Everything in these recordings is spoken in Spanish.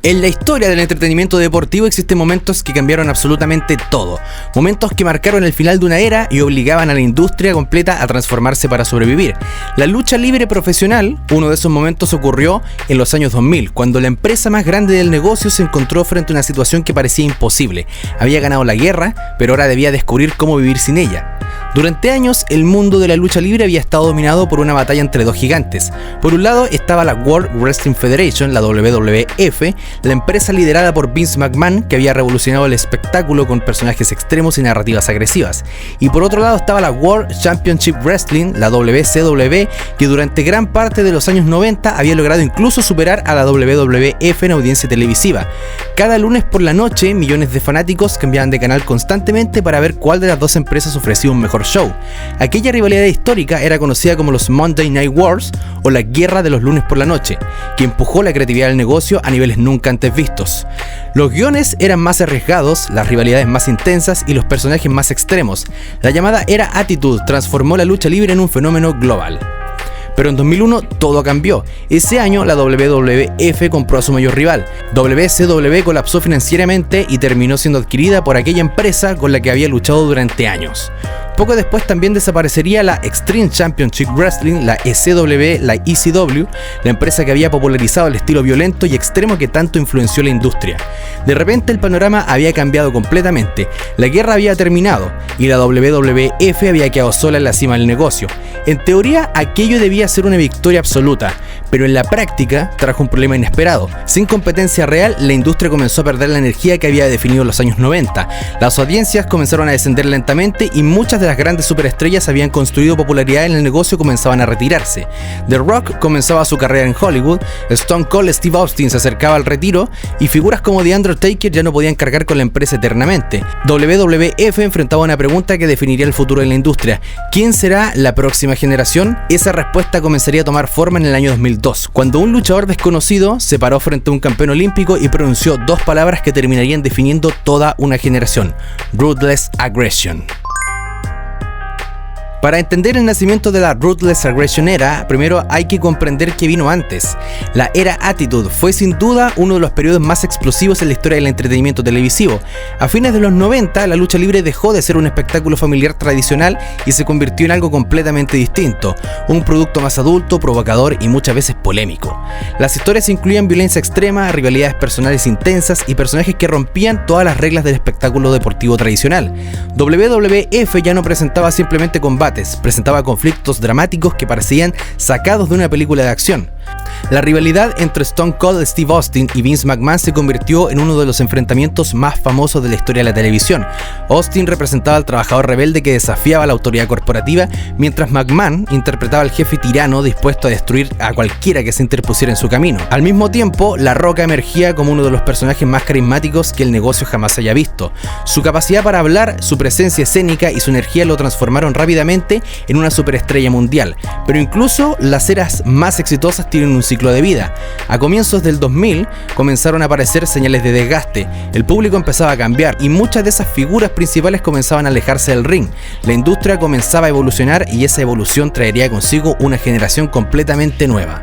En la historia del entretenimiento deportivo existen momentos que cambiaron absolutamente todo. Momentos que marcaron el final de una era y obligaban a la industria completa a transformarse para sobrevivir. La lucha libre profesional, uno de esos momentos ocurrió en los años 2000, cuando la empresa más grande del negocio se encontró frente a una situación que parecía imposible. Había ganado la guerra, pero ahora debía descubrir cómo vivir sin ella. Durante años, el mundo de la lucha libre había estado dominado por una batalla entre dos gigantes. Por un lado estaba la World Wrestling Federation, la WWF, la empresa liderada por Vince McMahon, que había revolucionado el espectáculo con personajes extremos y narrativas agresivas. Y por otro lado estaba la World Championship Wrestling, la WCW, que durante gran parte de los años 90 había logrado incluso superar a la WWF en audiencia televisiva. Cada lunes por la noche, millones de fanáticos cambiaban de canal constantemente para ver cuál de las dos empresas ofrecía un mejor show. Aquella rivalidad histórica era conocida como los Monday Night Wars o la guerra de los lunes por la noche, que empujó la creatividad del negocio a niveles nunca antes vistos. Los guiones eran más arriesgados, las rivalidades más intensas y los personajes más extremos. La llamada era Attitude transformó la lucha libre en un fenómeno global. Pero en 2001 todo cambió. Ese año la WWF compró a su mayor rival. WCW colapsó financieramente y terminó siendo adquirida por aquella empresa con la que había luchado durante años. Poco después también desaparecería la Extreme Championship Wrestling, la ECW, la ECW, la empresa que había popularizado el estilo violento y extremo que tanto influenció la industria. De repente el panorama había cambiado completamente, la guerra había terminado y la WWF había quedado sola en la cima del negocio. En teoría aquello debía ser una victoria absoluta, pero en la práctica trajo un problema inesperado. Sin competencia real, la industria comenzó a perder la energía que había definido en los años 90. Las audiencias comenzaron a descender lentamente y muchas de las grandes superestrellas habían construido popularidad en el negocio y comenzaban a retirarse. The Rock comenzaba su carrera en Hollywood, Stone Cold Steve Austin se acercaba al retiro y figuras como The Undertaker ya no podían cargar con la empresa eternamente. WWF enfrentaba una pregunta que definiría el futuro de la industria. ¿Quién será la próxima generación? Esa respuesta comenzaría a tomar forma en el año 2002, cuando un luchador desconocido se paró frente a un campeón olímpico y pronunció dos palabras que terminarían definiendo toda una generación: Ruthless Aggression. Para entender el nacimiento de la Ruthless Aggression era, primero hay que comprender qué vino antes. La era Attitude fue sin duda uno de los periodos más explosivos en la historia del entretenimiento televisivo. A fines de los 90, la lucha libre dejó de ser un espectáculo familiar tradicional y se convirtió en algo completamente distinto, un producto más adulto, provocador y muchas veces polémico. Las historias incluían violencia extrema, rivalidades personales intensas y personajes que rompían todas las reglas del espectáculo deportivo tradicional. WWF ya no presentaba simplemente combates, presentaba conflictos dramáticos que parecían sacados de una película de acción. La rivalidad entre Stone Cold Steve Austin y Vince McMahon se convirtió en uno de los enfrentamientos más famosos de la historia de la televisión. Austin representaba al trabajador rebelde que desafiaba la autoridad corporativa, mientras McMahon interpretaba al jefe tirano dispuesto a destruir a cualquiera que se interpusiera en su camino. Al mismo tiempo, La Roca emergía como uno de los personajes más carismáticos que el negocio jamás haya visto. Su capacidad para hablar, su presencia escénica y su energía lo transformaron rápidamente en una superestrella mundial. Pero incluso las eras más exitosas tienen un ciclo de vida. A comienzos del 2000 comenzaron a aparecer señales de desgaste, el público empezaba a cambiar y muchas de esas figuras principales comenzaban a alejarse del ring. La industria comenzaba a evolucionar y esa evolución traería consigo una generación completamente nueva.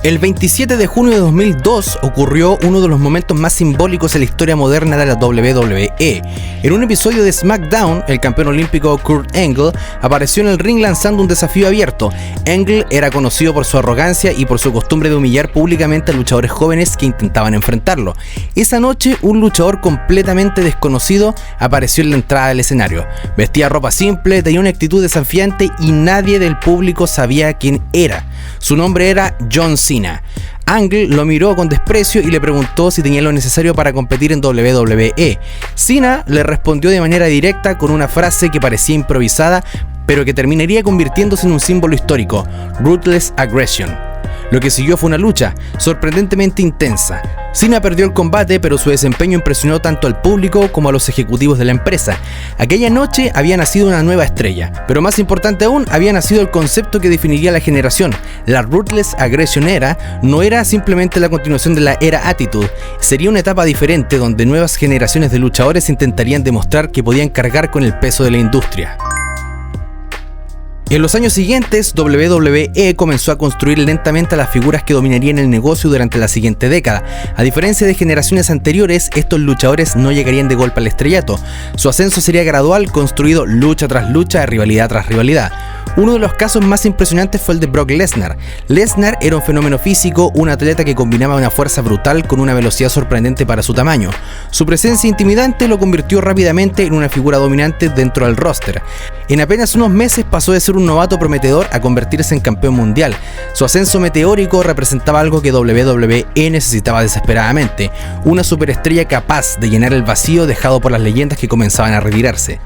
El 27 de junio de 2002 ocurrió uno de los momentos más simbólicos en la historia moderna de la WWE. En un episodio de SmackDown, el campeón olímpico Kurt Angle apareció en el ring lanzando un desafío abierto. Angle era conocido por su arrogancia y por su costumbre de humillar públicamente a luchadores jóvenes que intentaban enfrentarlo. Esa noche, un luchador completamente desconocido apareció en la entrada del escenario. Vestía ropa simple, tenía una actitud desafiante y nadie del público sabía quién era. Su nombre era John Cena. Angle lo miró con desprecio y le preguntó si tenía lo necesario para competir en WWE. Cena le respondió de manera directa con una frase que parecía improvisada, pero que terminaría convirtiéndose en un símbolo histórico: Ruthless Aggression. Lo que siguió fue una lucha sorprendentemente intensa. Cena perdió el combate, pero su desempeño impresionó tanto al público como a los ejecutivos de la empresa. Aquella noche había nacido una nueva estrella, pero más importante aún, había nacido el concepto que definiría la generación. La Ruthless Aggression era no era simplemente la continuación de la era Attitude, sería una etapa diferente donde nuevas generaciones de luchadores intentarían demostrar que podían cargar con el peso de la industria. En los años siguientes, WWE comenzó a construir lentamente a las figuras que dominarían el negocio durante la siguiente década. A diferencia de generaciones anteriores, estos luchadores no llegarían de golpe al estrellato. Su ascenso sería gradual, construido lucha tras lucha, rivalidad tras rivalidad. Uno de los casos más impresionantes fue el de Brock Lesnar. Lesnar era un fenómeno físico, un atleta que combinaba una fuerza brutal con una velocidad sorprendente para su tamaño. Su presencia intimidante lo convirtió rápidamente en una figura dominante dentro del roster. En apenas unos meses pasó de ser un novato prometedor a convertirse en campeón mundial. Su ascenso meteórico representaba algo que WWE necesitaba desesperadamente, una superestrella capaz de llenar el vacío dejado por las leyendas que comenzaban a retirarse.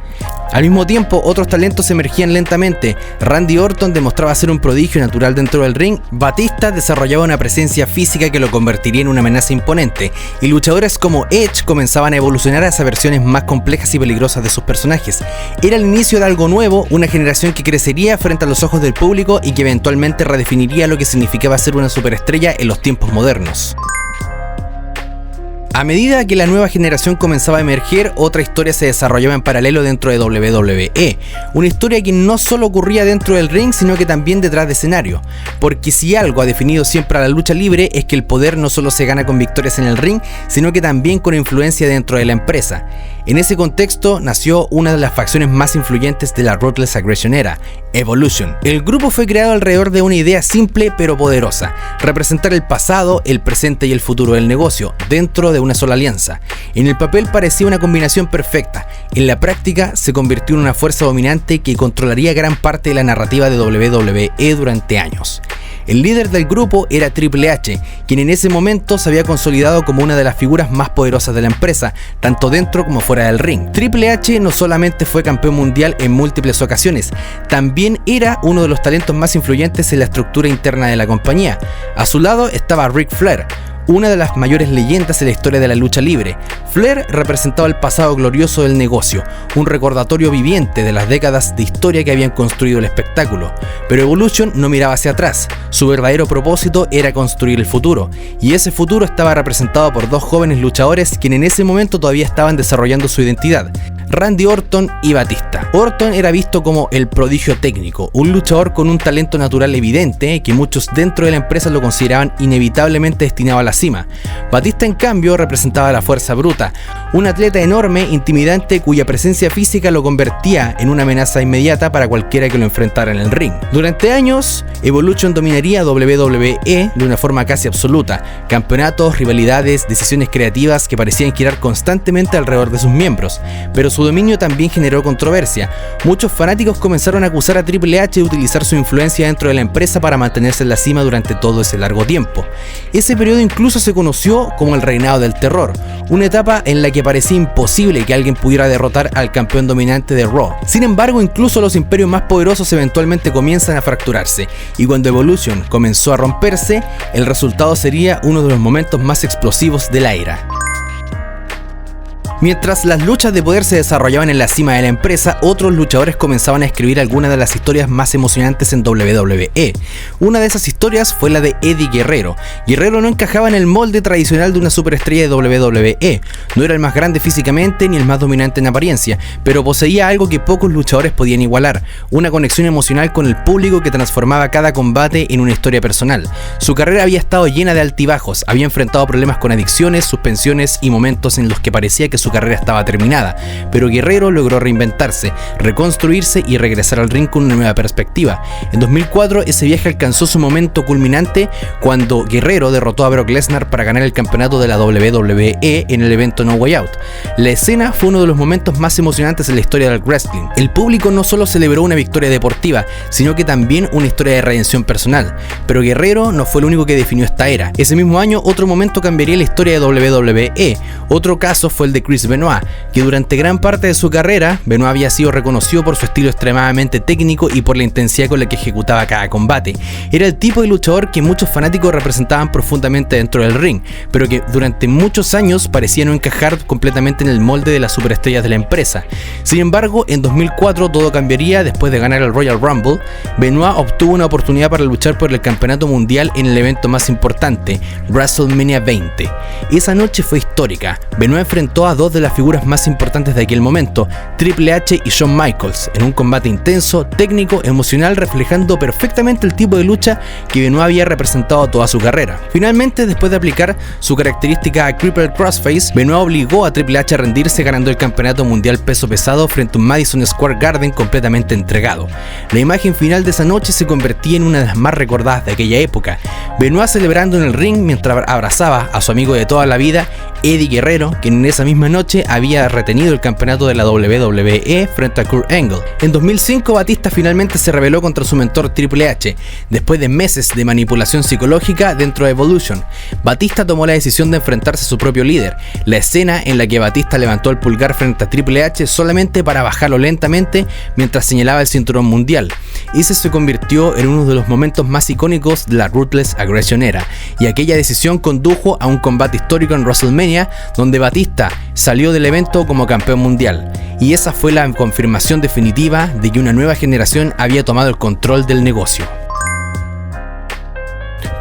Al mismo tiempo, otros talentos emergían lentamente. Randy Orton demostraba ser un prodigio natural dentro del ring, Batista desarrollaba una presencia física que lo convertiría en una amenaza imponente, y luchadores como Edge comenzaban a evolucionar hacia versiones más complejas y peligrosas de sus personajes. Era el inicio de algo nuevo, una generación que crecería frente a los ojos del público y que eventualmente redefiniría lo que significaba ser una superestrella en los tiempos modernos. A medida que la nueva generación comenzaba a emerger, otra historia se desarrollaba en paralelo dentro de WWE. Una historia que no solo ocurría dentro del ring, sino que también detrás de escenario. Porque si algo ha definido siempre a la lucha libre es que el poder no solo se gana con victorias en el ring, sino que también con influencia dentro de la empresa. En ese contexto nació una de las facciones más influyentes de la Ruthless Aggression era, Evolution. El grupo fue creado alrededor de una idea simple pero poderosa: representar el pasado, el presente y el futuro del negocio, dentro de una sola alianza. En el papel parecía una combinación perfecta, en la práctica se convirtió en una fuerza dominante que controlaría gran parte de la narrativa de WWE durante años. El líder del grupo era Triple H, quien en ese momento se había consolidado como una de las figuras más poderosas de la empresa, tanto dentro como fuera del ring. Triple H no solamente fue campeón mundial en múltiples ocasiones, también era uno de los talentos más influyentes en la estructura interna de la compañía. A su lado estaba Ric Flair, una de las mayores leyendas en la historia de la lucha libre. Flair representaba el pasado glorioso del negocio, un recordatorio viviente de las décadas de historia que habían construido el espectáculo. Pero Evolution no miraba hacia atrás, su verdadero propósito era construir el futuro, y ese futuro estaba representado por dos jóvenes luchadores quienes en ese momento todavía estaban desarrollando su identidad: Randy Orton y Batista. Orton era visto como el prodigio técnico, un luchador con un talento natural evidente que muchos dentro de la empresa lo consideraban inevitablemente destinado a la cima. Batista, en cambio, representaba la fuerza bruta, un atleta enorme, intimidante, cuya presencia física lo convertía en una amenaza inmediata para cualquiera que lo enfrentara en el ring. Durante años, Evolution dominaría WWE de una forma casi absoluta: campeonatos, rivalidades, decisiones creativas que parecían girar constantemente alrededor de sus miembros, pero su dominio también generó controversia. Muchos fanáticos comenzaron a acusar a Triple H de utilizar su influencia dentro de la empresa para mantenerse en la cima durante todo ese largo tiempo. Ese periodo incluso se conoció como el reinado del terror, una etapa en la que parecía imposible que alguien pudiera derrotar al campeón dominante de Raw. Sin embargo, incluso los imperios más poderosos eventualmente comienzan a fracturarse, y cuando Evolution comenzó a romperse, el resultado sería uno de los momentos más explosivos de la era. Mientras las luchas de poder se desarrollaban en la cima de la empresa, otros luchadores comenzaban a escribir algunas de las historias más emocionantes en WWE. Una de esas historias fue la de Eddie Guerrero. Guerrero no encajaba en el molde tradicional de una superestrella de WWE. No era el más grande físicamente ni el más dominante en apariencia, pero poseía algo que pocos luchadores podían igualar: una conexión emocional con el público que transformaba cada combate en una historia personal. Su carrera había estado llena de altibajos, había enfrentado problemas con adicciones, suspensiones y momentos en los que parecía que su carrera estaba terminada, pero Guerrero logró reinventarse, reconstruirse y regresar al ring con una nueva perspectiva. En 2004 ese viaje alcanzó su momento culminante cuando Guerrero derrotó a Brock Lesnar para ganar el campeonato de la WWE en el evento No Way Out. La escena fue uno de los momentos más emocionantes en la historia del wrestling. El público no solo celebró una victoria deportiva, sino que también una historia de redención personal. Pero Guerrero no fue el único que definió esta era. Ese mismo año otro momento cambiaría la historia de WWE. Otro caso fue el de Chris Benoit, que durante gran parte de su carrera, Benoit había sido reconocido por su estilo extremadamente técnico y por la intensidad con la que ejecutaba cada combate. Era el tipo de luchador que muchos fanáticos representaban profundamente dentro del ring, pero que durante muchos años parecía no encajar completamente en el molde de las superestrellas de la empresa. Sin embargo, en 2004 todo cambiaría después de ganar el Royal Rumble. Benoit obtuvo una oportunidad para luchar por el campeonato mundial en el evento más importante, WrestleMania 20. Esa noche fue histórica. Benoit enfrentó a dos de las figuras más importantes de aquel momento, Triple H y Shawn Michaels, en un combate intenso, técnico, emocional, reflejando perfectamente el tipo de lucha que Benoit había representado toda su carrera. Finalmente, después de aplicar su característica Crippled Crossface, Benoit obligó a Triple H a rendirse, ganando el campeonato mundial peso pesado frente a un Madison Square Garden completamente entregado. La imagen final de esa noche se convertía en una de las más recordadas de aquella época. Benoit celebrando en el ring mientras abrazaba a su amigo de toda la vida, Eddie Guerrero, quien en esa misma noche había retenido el campeonato de la WWE frente a Kurt Angle. En 2005, Batista finalmente se rebeló contra su mentor Triple H, después de meses de manipulación psicológica dentro de Evolution. Batista tomó la decisión de enfrentarse a su propio líder. La escena en la que Batista levantó el pulgar frente a Triple H solamente para bajarlo lentamente mientras señalaba el cinturón mundial. Ese se convirtió en uno de los momentos más icónicos de la Ruthless Aggression Era, y aquella decisión condujo a un combate histórico en WrestleMania, donde Batista salió del evento como campeón mundial, y esa fue la confirmación definitiva de que una nueva generación había tomado el control del negocio.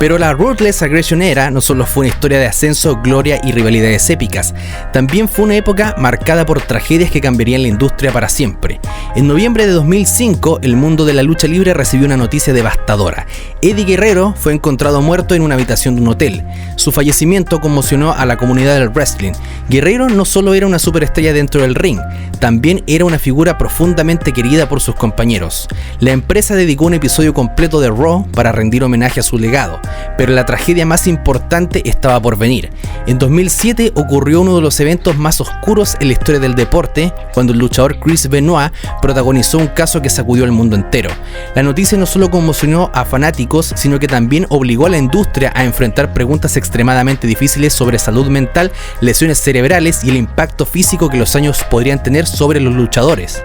Pero la Ruthless Aggression Era no solo fue una historia de ascenso, gloria y rivalidades épicas, también fue una época marcada por tragedias que cambiarían la industria para siempre. En noviembre de 2005, el mundo de la lucha libre recibió una noticia devastadora. Eddie Guerrero fue encontrado muerto en una habitación de un hotel. Su fallecimiento conmocionó a la comunidad del wrestling. Guerrero no solo era una superestrella dentro del ring, también era una figura profundamente querida por sus compañeros. La empresa dedicó un episodio completo de Raw para rendir homenaje a su legado, pero la tragedia más importante estaba por venir. En 2007 ocurrió uno de los eventos más oscuros en la historia del deporte, cuando el luchador Chris Benoit protagonizó un caso que sacudió al mundo entero. La noticia no solo conmocionó a fanáticos, sino que también obligó a la industria a enfrentar preguntas extremadamente difíciles sobre salud mental, lesiones cerebrales y el impacto físico que los años podrían tener sobre los luchadores.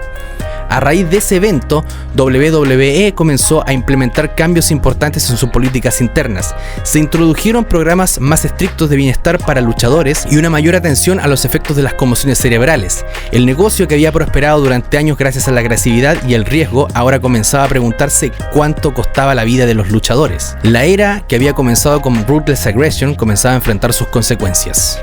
A raíz de ese evento, WWE comenzó a implementar cambios importantes en sus políticas internas. Se introdujeron programas más estrictos de bienestar para luchadores y una mayor atención a los efectos de las conmociones cerebrales. El negocio, que había prosperado durante años gracias a la agresividad y el riesgo, ahora comenzaba a preguntarse cuánto costaba la vida de los luchadores. La era que había comenzado con Ruthless Aggression comenzaba a enfrentar sus consecuencias.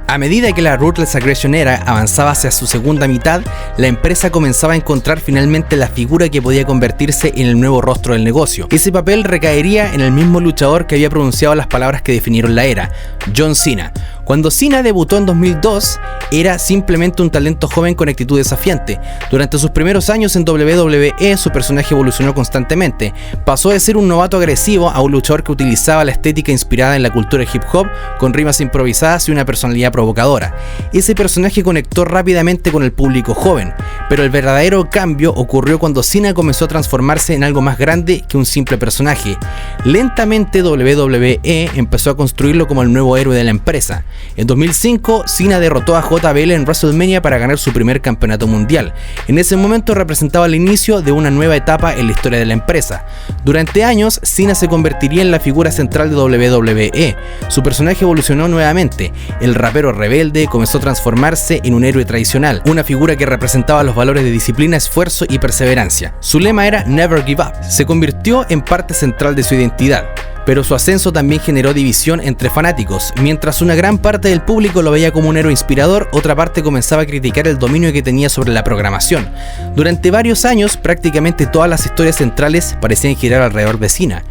A medida que la Ruthless Aggression Era avanzaba hacia su segunda mitad, la empresa comenzaba a encontrar finalmente la figura que podía convertirse en el nuevo rostro del negocio. Ese papel recaería en el mismo luchador que había pronunciado las palabras que definieron la era, John Cena. Cuando Cena debutó en 2002, era simplemente un talento joven con actitud desafiante. Durante sus primeros años en WWE, su personaje evolucionó constantemente. Pasó de ser un novato agresivo a un luchador que utilizaba la estética inspirada en la cultura hip hop, con rimas improvisadas y una personalidad provocadora. Ese personaje conectó rápidamente con el público joven, pero el verdadero cambio ocurrió cuando Cena comenzó a transformarse en algo más grande que un simple personaje. Lentamente WWE empezó a construirlo como el nuevo héroe de la empresa. En 2005, Cena derrotó a JBL en WrestleMania para ganar su primer campeonato mundial. En ese momento representaba el inicio de una nueva etapa en la historia de la empresa. Durante años, Cena se convertiría en la figura central de WWE. Su personaje evolucionó nuevamente. El rapero rebelde comenzó a transformarse en un héroe tradicional, una figura que representaba los valores de disciplina, esfuerzo y perseverancia. Su lema era Never Give Up. Se convirtió en parte central de su identidad. Pero su ascenso también generó división entre fanáticos. Mientras una gran parte del público lo veía como un héroe inspirador, otra parte comenzaba a criticar el dominio que tenía sobre la programación. Durante varios años, prácticamente todas las historias centrales parecían girar alrededor de Cena.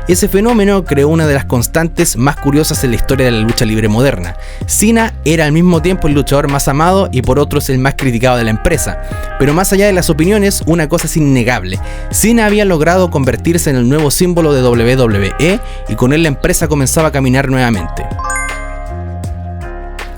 Ese fenómeno creó una de las constantes más curiosas en la historia de la lucha libre moderna. Cena era al mismo tiempo el luchador más amado y por otros el más criticado de la empresa. Pero más allá de las opiniones, una cosa es innegable. Cena había logrado convertirse en el nuevo símbolo de WWE y con él la empresa comenzaba a caminar nuevamente.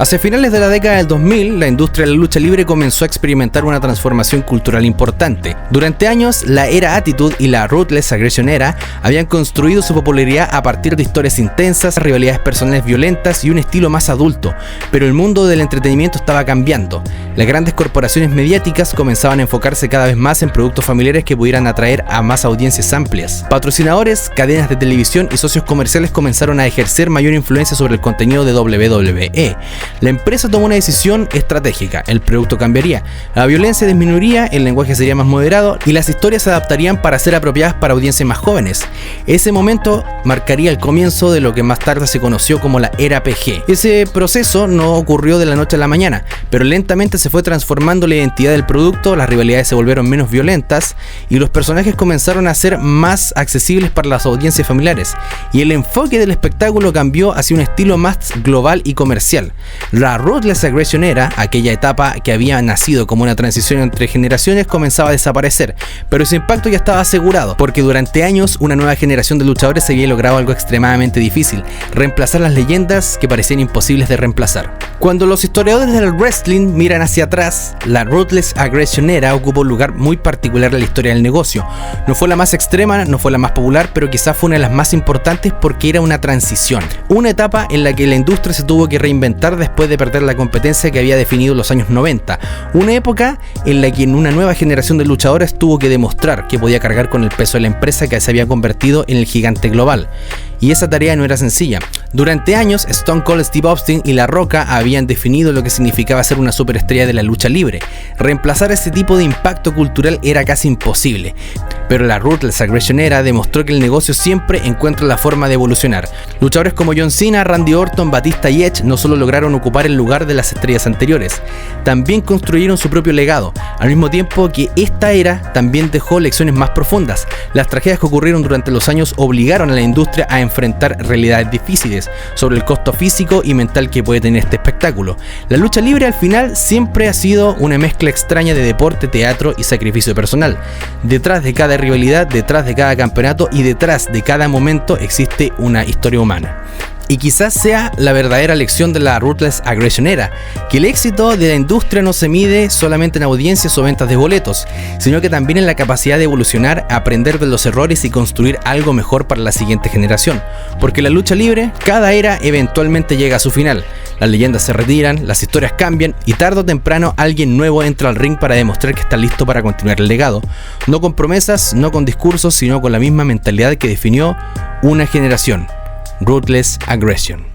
Hacia finales de la década del 2000, la industria de la lucha libre comenzó a experimentar una transformación cultural importante. Durante años, la era Attitude y la Ruthless Aggression Era habían construido su popularidad a partir de historias intensas, rivalidades personales violentas y un estilo más adulto, pero el mundo del entretenimiento estaba cambiando. Las grandes corporaciones mediáticas comenzaban a enfocarse cada vez más en productos familiares que pudieran atraer a más audiencias amplias. Patrocinadores, cadenas de televisión y socios comerciales comenzaron a ejercer mayor influencia sobre el contenido de WWE. La empresa tomó una decisión estratégica: el producto cambiaría, la violencia disminuiría, el lenguaje sería más moderado y las historias se adaptarían para ser apropiadas para audiencias más jóvenes. Ese momento marcaría el comienzo de lo que más tarde se conoció como la era PG. Ese proceso no ocurrió de la noche a la mañana, pero lentamente se fue transformando la identidad del producto, las rivalidades se volvieron menos violentas y los personajes comenzaron a ser más accesibles para las audiencias familiares, y el enfoque del espectáculo cambió hacia un estilo más global y comercial. La Ruthless Aggression era, aquella etapa que había nacido como una transición entre generaciones, comenzaba a desaparecer, pero ese impacto ya estaba asegurado, porque durante años una nueva generación de luchadores se había logrado algo extremadamente difícil: reemplazar las leyendas que parecían imposibles de reemplazar. Cuando los historiadores del wrestling miran hacia atrás, la Ruthless Aggression era ocupó un lugar muy particular en la historia del negocio. No fue la más extrema, no fue la más popular, pero quizás fue una de las más importantes porque era una transición, una etapa en la que la industria se tuvo que reinventar después de perder la competencia que había definido los años 90, una época en la que una nueva generación de luchadores tuvo que demostrar que podía cargar con el peso de la empresa que se había convertido en el gigante global. Y esa tarea no era sencilla. Durante años, Stone Cold Steve Austin y La Roca habían definido lo que significaba ser una superestrella de la lucha libre. Reemplazar ese tipo de impacto cultural era casi imposible. Pero la Ruthless Aggression era demostró que el negocio siempre encuentra la forma de evolucionar. Luchadores como John Cena, Randy Orton, Batista y Edge no solo lograron ocupar el lugar de las estrellas anteriores, también construyeron su propio legado, al mismo tiempo que esta era también dejó lecciones más profundas. Las tragedias que ocurrieron durante los años obligaron a la industria a enfrentar realidades difíciles sobre el costo físico y mental que puede tener este espectáculo. La lucha libre al final siempre ha sido una mezcla extraña de deporte, teatro y sacrificio personal. Detrás de cada rivalidad, detrás de cada campeonato y detrás de cada momento existe una historia humana. Y quizás sea la verdadera lección de la Ruthless Aggression era, que el éxito de la industria no se mide solamente en audiencias o ventas de boletos, sino que también en la capacidad de evolucionar, aprender de los errores y construir algo mejor para la siguiente generación. Porque la lucha libre, cada era eventualmente llega a su final. Las leyendas se retiran, las historias cambian y tarde o temprano alguien nuevo entra al ring para demostrar que está listo para continuar el legado. No con promesas, no con discursos, sino con la misma mentalidad que definió una generación: Ruthless Aggression.